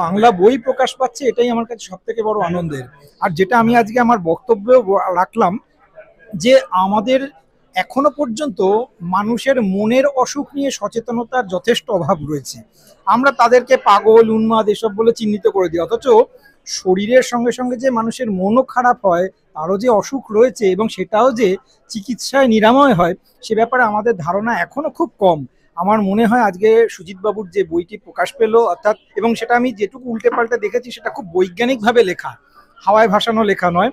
বাংলা বই প্রকাশ পাচ্ছে, এটাই আমার কাছে সব থেকে বড় আনন্দের। আর যেটা আমি আজকে আমার বক্তব্যে রাখলাম, যে আমাদের এখনো পর্যন্ত মানুষের মনের অসুখ নিয়ে সচেতনতার যথেষ্ট অভাব রয়েছে। আমরা তাদেরকে পাগল, উন্মাদ এসব বলে চিহ্নিত করে দিই, অথচ শরীরের সঙ্গে সঙ্গে যে মানুষের মনও খারাপ হয়, তারও যে অসুখ রয়েছে এবং সেটাও যে চিকিৎসায় নিরাময় হয়, সে ব্যাপারে আমাদের ধারণা এখনো খুব কম। আমার মনে হয় আজকে সুজিত বাবুর যে বইটি প্রকাশ পেলো, অর্থাৎ, এবং সেটা আমি যেটুকু উল্টে পাল্টে দেখেছি, সেটা খুব বৈজ্ঞানিকভাবে লেখা, হাওয়ায় ভাসানো লেখা নয়।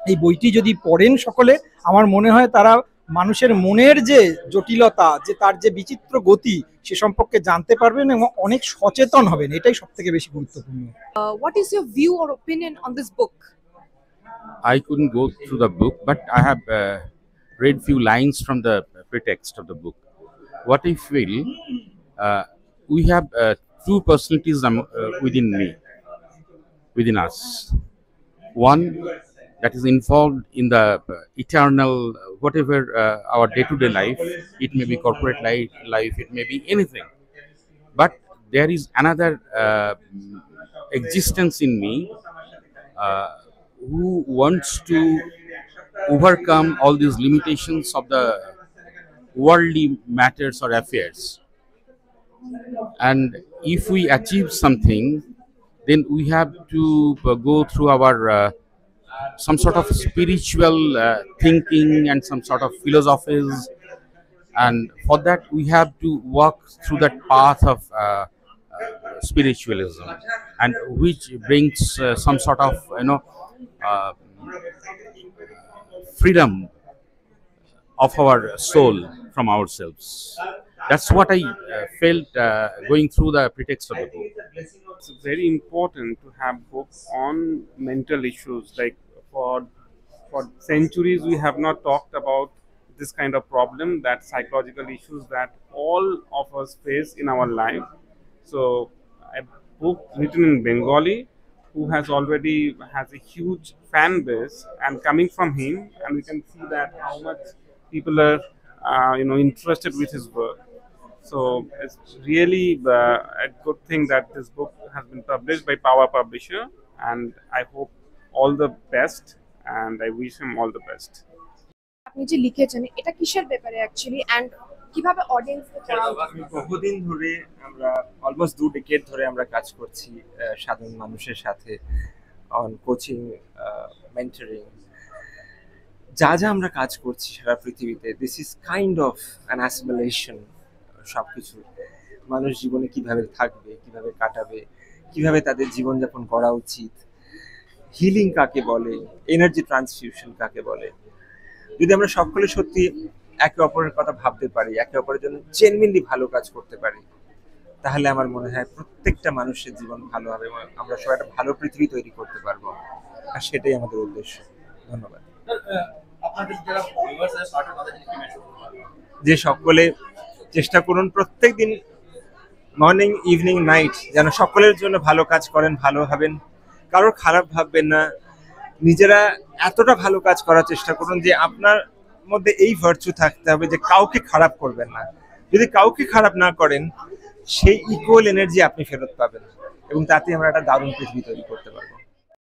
এই বইটি যদি পড়েন সকলে, আমার মনে হয় তারা মানুষের মনের যে জটিলতা, যে তার যে বিচিত্র গতি, সে সম্পর্কে জানতে পারবেন এবং অনেক সচেতন হবেন। এটাই সব থেকে বেশি গুরুত্বপূর্ণ। What is your view or opinion on this book? I couldn't go through the book, but I have read few lines from the pretext of the book. What I feel, we have two personalities within me, within us. One that is involved in the eternal, whatever our day-to-day life. It may be corporate life, it may be anything. But there is another existence in me who wants to overcome all these limitations of the worldly matters or affairs. And if we achieve something, then we have to go through our some sort of spiritual thinking and some sort of philosophies, and for that we have to walk through that path of spiritualism, and which brings some sort of uh, freedom of our soul from ourselves. That's what I felt going through the pretext of the book. It's very important to have books on mental issues. Like for centuries, we have not talked about this kind of problem, that psychological issues that all of us face in our life. So a book written in Bengali, who has already has a huge fan base, and coming from him, and we can see that how much people are interested with his work. So it's really a good thing that this book has been published by Power Publisher, and I hope all the best, and I wish him all the best. আপনি যে লিখেছেন এটা কিসের ব্যাপারে actually, and কিভাবে অডিয়েন্সকে পড়া উচিত? বহুদিন ধরে আমরা অলমোস্ট 2 ডিকেড ধরে আমরা কাজ করছি সাধারণ মানুষের সাথে অন কোচিং, মেন্টরিং, যা যা আমরা কাজ করছি সারা পৃথিবীতে। This is kind of an assimilation. সবকিছু মানুষ জীবনে কিভাবে থাকবে, কিভাবে কাটাবে, কিভাবে তাদের জীবনযাপন করা উচিত, হিলিং কাকে বলে, এনার্জি ট্রান্সফিউশন কাকে বলে, যদি আমরা সকলে সত্যি একে অপরের কথা ভাবতে পারি, একে অপরের জন্য জেনুইনলি ভালো কাজ করতে পারি, তাহলে আমার মনে হয় প্রত্যেকটা মানুষের জীবন ভালো হবে এবং আমরা সবাই একটা ভালো পৃথিবী তৈরি করতে পারবো। আর সেটাই আমাদের উদ্দেশ্য। ধন্যবাদ। যে সকলে চেষ্টা করুন প্রত্যেক দিন মর্নিং, ইভিনিং, নাইট যেন সকলের জন্য ভালো কাজ করেন, ভালো হবেন, কারোর খারাপ ভাববেন না। নিজেরা এতটা ভালো কাজ করার চেষ্টা করুন যে আপনার মধ্যে এই ভার্চু থাকতে হবে যে কাউকে খারাপ করবেন না। যদি কাউকে খারাপ না করেন, সেই ইকুয়াল এনার্জি আপনি ফেরত পাবেন এবং তাতে আমরা একটা দারুণ পৃথিবী তৈরি করতে পারবো।